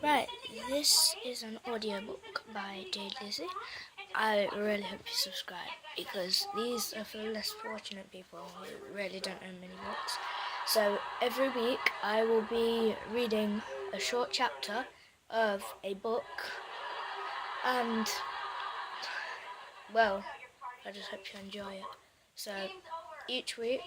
Right, this is an audiobook by Jade Lizzie. I really hope you subscribe because these are for less fortunate people who really don't own many books. So every week I will be reading a short chapter of a book, and well, I just hope you enjoy it. So each week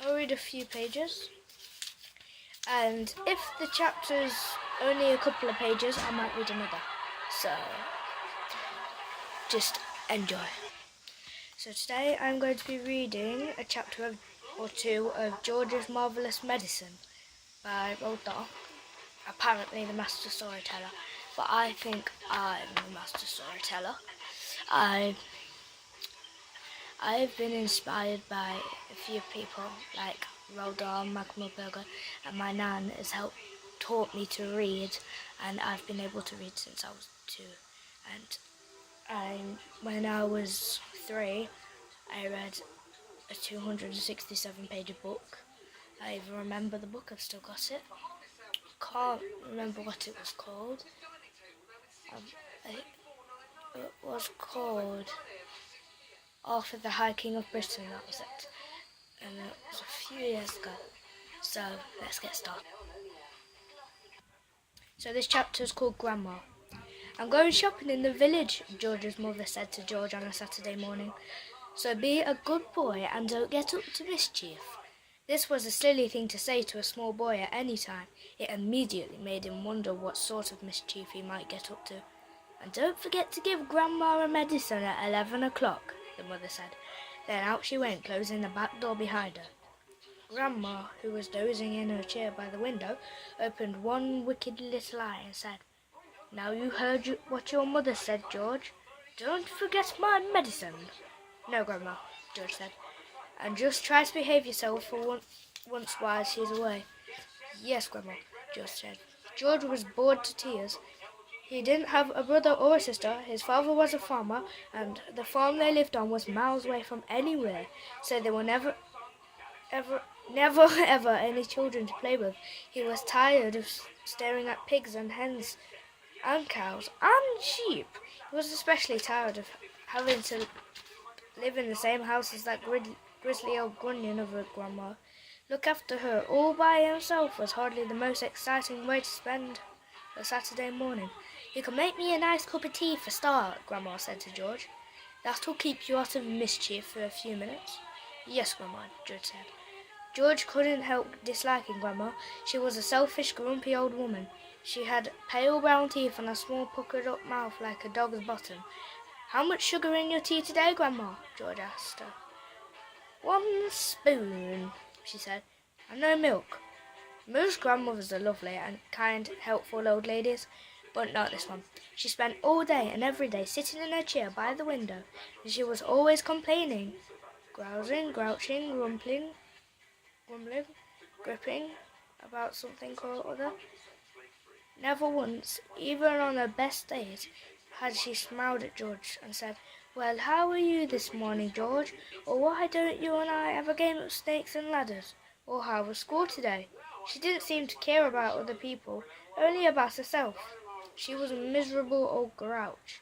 I'll read a few pages, and if the chapter's only a couple of pages, I might read another. So just enjoy. So today I'm going to be reading a chapter or two of George's Marvellous Medicine by Roald Dahl, apparently the master storyteller, but I think I'm the master storyteller. I've been inspired by a few people like Roald Dahl, Magma Burger, and my nan has taught me to read, and I've been able to read since I was 2. And when I was 3, I read a 267-page book. I even remember the book, I've still got it. Can't remember what it was called. It was called Arthur the High King of Britain, that was it. And it was a few years ago. So let's get started. So this chapter is called Grandma. I'm going shopping in the village, George's mother said to George on a Saturday morning. So be a good boy and don't get up to mischief. This was a silly thing to say to a small boy at any time. It immediately made him wonder what sort of mischief he might get up to. And don't forget to give Grandma a medicine at 11 o'clock, the mother said. Then out she went, closing the back door behind her. Grandma, who was dozing in her chair by the window, opened one wicked little eye and said, Now you heard what your mother said, George. Don't forget my medicine. No, Grandma, George said. And just try to behave yourself for once while she's away. Yes, Grandma, George said. George was bored to tears. He didn't have a brother or a sister. His father was a farmer, and the farm they lived on was miles away from anywhere, so there were never any children to play with. He was tired of staring at pigs and hens and cows and sheep. He was especially tired of having to live in the same house as that grizzly old grunion of a grandma. Look after her all by himself was hardly the most exciting way to spend a Saturday morning. You can make me a nice cup of tea for start, Grandma said to George. That'll keep you out of mischief for a few minutes. Yes, Grandma, George said. George couldn't help disliking Grandma. She was a selfish, grumpy old woman. She had pale brown teeth and a small puckered-up mouth like a dog's bottom. How much sugar in your tea today, Grandma? George asked her. 1 spoon, she said, and no milk. Most grandmothers are lovely and kind, helpful old ladies, but not this one. She spent all day and every day sitting in her chair by the window, and she was always complaining, grousing, grouching, grumbling, gripping about something or other. Never once, even on her best days, had she smiled at George and said, Well, how are you this morning, George? Or why don't you and I have a game of snakes and ladders? Or how was school today? She didn't seem to care about other people, only about herself. She was a miserable old grouch.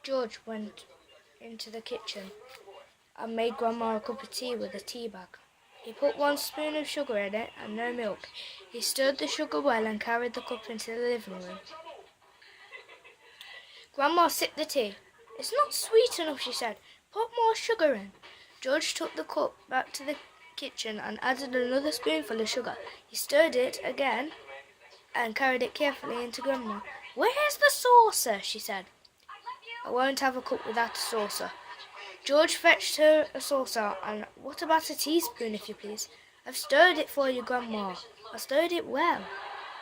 George went into the kitchen and made Grandma a cup of tea with a tea bag. He put 1 spoon of sugar in it and no milk. He stirred the sugar well and carried the cup into the living room. Grandma sipped the tea. It's not sweet enough, she said. Put more sugar in. George took the cup back to the kitchen and added another spoonful of sugar. He stirred it again and carried it carefully into Grandma. Where's the saucer? She said. I won't have a cup without a saucer. George fetched her a saucer, and what about a teaspoon, if you please? I've stirred it for you, Grandma. I stirred it well.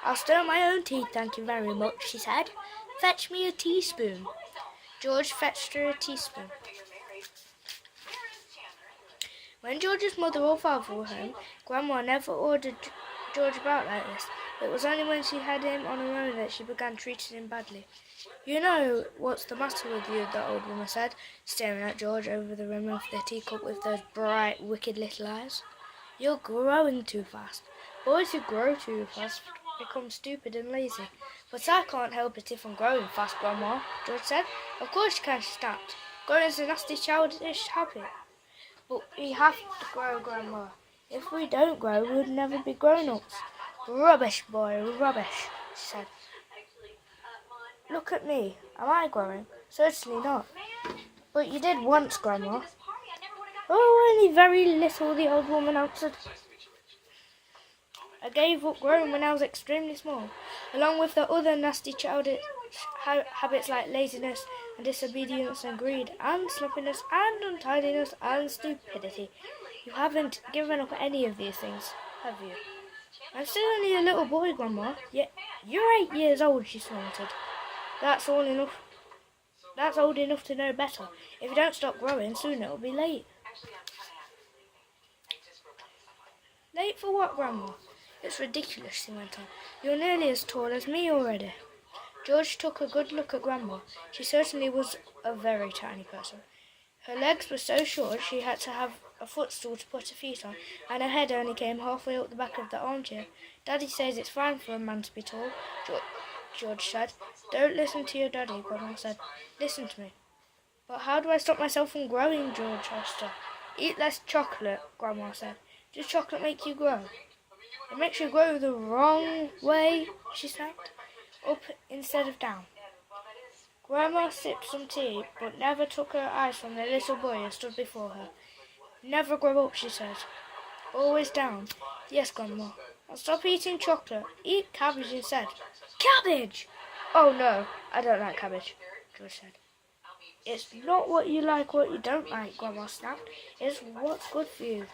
I'll stir my own tea, thank you very much, she said. Fetch me a teaspoon. George fetched her a teaspoon. When George's mother or father were home, Grandma never ordered George about like this. It was only when she had him on her own that she began treating him badly. You know what's the matter with you, the old woman said, staring at George over the rim of the teacup with those bright, wicked little eyes. You're growing too fast. Boys who grow too fast become stupid and lazy. But I can't help it if I'm growing fast, Grandma, George said. Of course you can, she snapped. Growing's a nasty childish habit. But we have to grow, Grandma. If we don't grow, we'd never be grown-ups. Rubbish, boy, rubbish, she said. Look at me. Am I growing? Certainly not. But you did once, Grandma. Oh, only very little, the old woman answered. I gave up growing when I was extremely small, along with the other nasty childish habits like laziness and disobedience and greed and sloppiness and untidiness and stupidity. You haven't given up any of these things, have you? I'm still only a little boy, Grandma. Yet you're 8 years old, she snorted. That's old enough to know better. If you don't stop growing, soon it'll be late. Late for what, Grandma? It's ridiculous, she went on. You're nearly as tall as me already. George took a good look at Grandma. She certainly was a very tiny person. Her legs were so short she had to have a footstool to put her feet on, and her head only came halfway up the back of the armchair. Daddy says it's fine for a man to be tall, George said. Don't listen to your daddy, Grandma said. Listen to me. But how do I stop myself from growing, George asked her. Eat less chocolate, Grandma said. Does chocolate make you grow? It makes you grow the wrong way, she snapped. Up instead of down. Grandma sipped some tea, but never took her eyes from the little boy who stood before her. Never grow up, she said. Always down. Yes, Grandma. Now stop eating chocolate. Eat cabbage instead. Cabbage! Oh no, I don't like cabbage, George said. It's not what you like, what you don't like, Grandma snapped. It's what's good for you.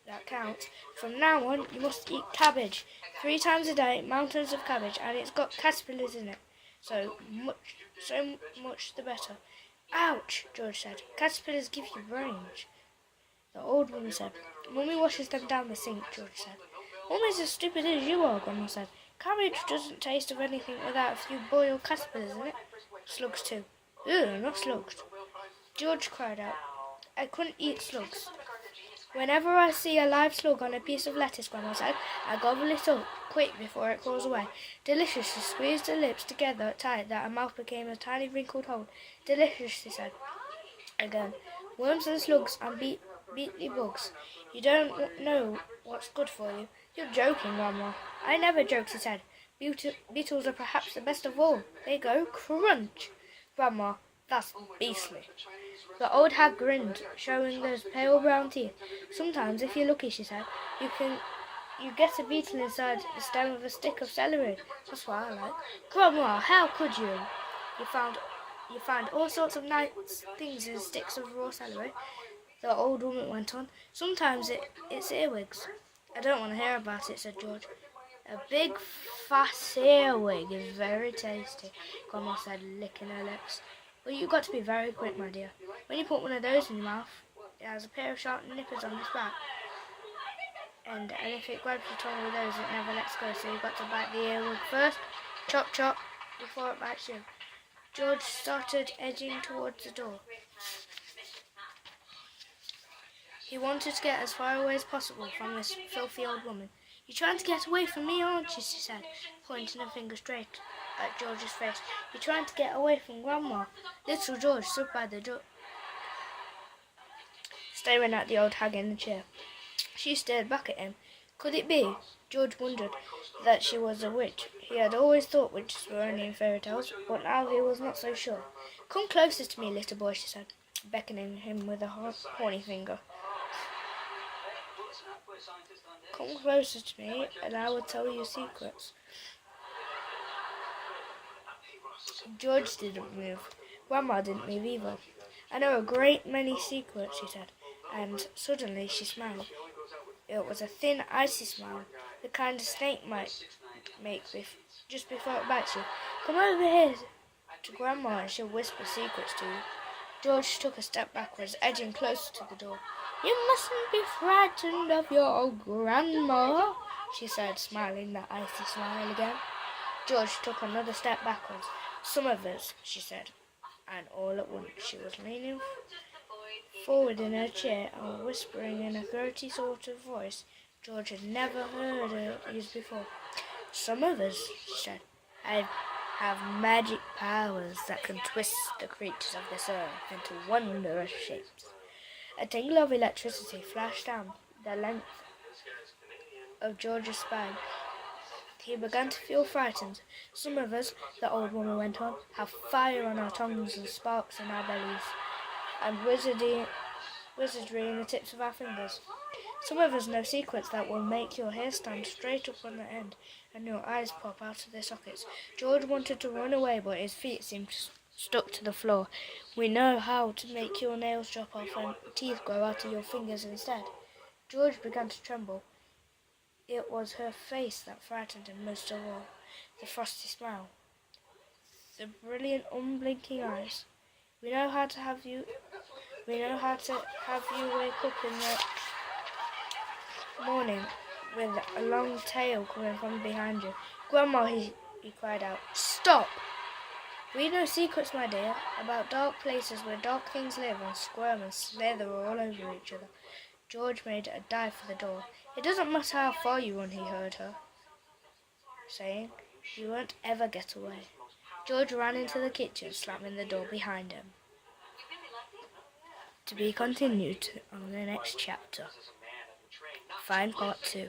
That counts. From now on, you must eat cabbage. 3 times a day, mountains of cabbage, and it's got caterpillars in it. So much the better. Ouch, George said. Caterpillars give you brains. The old woman said. Mummy washes them down the sink, George said. Mummy's as stupid as you are, Grandma said. Cabbage doesn't taste of anything without a few boiled caterpillars in it. Slugs too. Ugh, not slugs. George cried out. I couldn't eat slugs. Whenever I see a live slug on a piece of lettuce, Grandma said, I gobble it up, quick, before it crawls away. Delicious, she squeezed her lips together tight that her mouth became a tiny wrinkled hole. Delicious, she said. Again, worms and slugs and beetly bugs. You don't know what's good for you. You're joking, Grandma. I never joke, she said. Beetles are perhaps the best of all. They go crunch. Grandma, that's beastly. The old hag grinned, showing those pale brown teeth. Sometimes, if you're lucky, she said, you get a beetle inside the stem of a stick of celery. That's what I like. Grandma, how could you? You find all sorts of nice things in sticks of raw celery, the old woman went on. Sometimes it's earwigs. I don't want to hear about it, said George. A big fat earwig is very tasty, Grandma said, licking her lips. But you've got to be very quick, my dear. When you put one of those in your mouth, it has a pair of sharp nippers on its back. And if it grabs your tongue with those, it never lets go, so you've got to bite the earwig first. Chop, chop, before it bites you. George started edging towards the door. He wanted to get as far away as possible from this filthy old woman. You're trying to get away from me, aren't you? She said, pointing her finger straight at George's face. You're trying to get away from Grandma. Little George stood by the door, staring at the old hag in the chair. She stared back at him. Could it be? George wondered that she was a witch. He had always thought witches were only in fairy tales, but now he was not so sure. Come closer to me, little boy, she said, beckoning him with a horny finger. Come closer to me, and I will tell you secrets. George didn't move. Grandma didn't move either. I know a great many secrets, she said, and suddenly she smiled. It was a thin, icy smile, the kind a snake might make just before it bites you. Come over here to Grandma and she'll whisper secrets to you. George took a step backwards, edging closer to the door. You mustn't be frightened of your old Grandma, she said, smiling that icy smile again. George took another step backwards. Some of us, she said, and all at once she was leaning forward in her chair and whispering in a throaty sort of voice George had never heard her use before. Some of us, she said, I have magic powers that can twist the creatures of this earth into wondrous shapes. A tingle of electricity flashed down the length of George's spine. He began to feel frightened. Some of us, the old woman went on, have fire on our tongues and sparks in our bellies, and wizardry in the tips of our fingers. Some of us know secrets that will make your hair stand straight up on the end and your eyes pop out of their sockets. George wanted to run away, but his feet seemed stuck to the floor. We know how to make your nails drop off and teeth grow out of your fingers instead. George began to tremble. It was her face that frightened him most of all. The frosty smile, the brilliant, unblinking eyes. We know how to have you wake up in the morning with a long tail coming from behind you. Grandma, he cried out, stop! We know secrets, my dear, about dark places where dark things live and squirm and slither all over each other. George made a dive for the door. It doesn't matter how far you run, he heard her saying. You won't ever get away. George ran into the kitchen, slamming the door behind him. To be continued on the next chapter. Find part 2.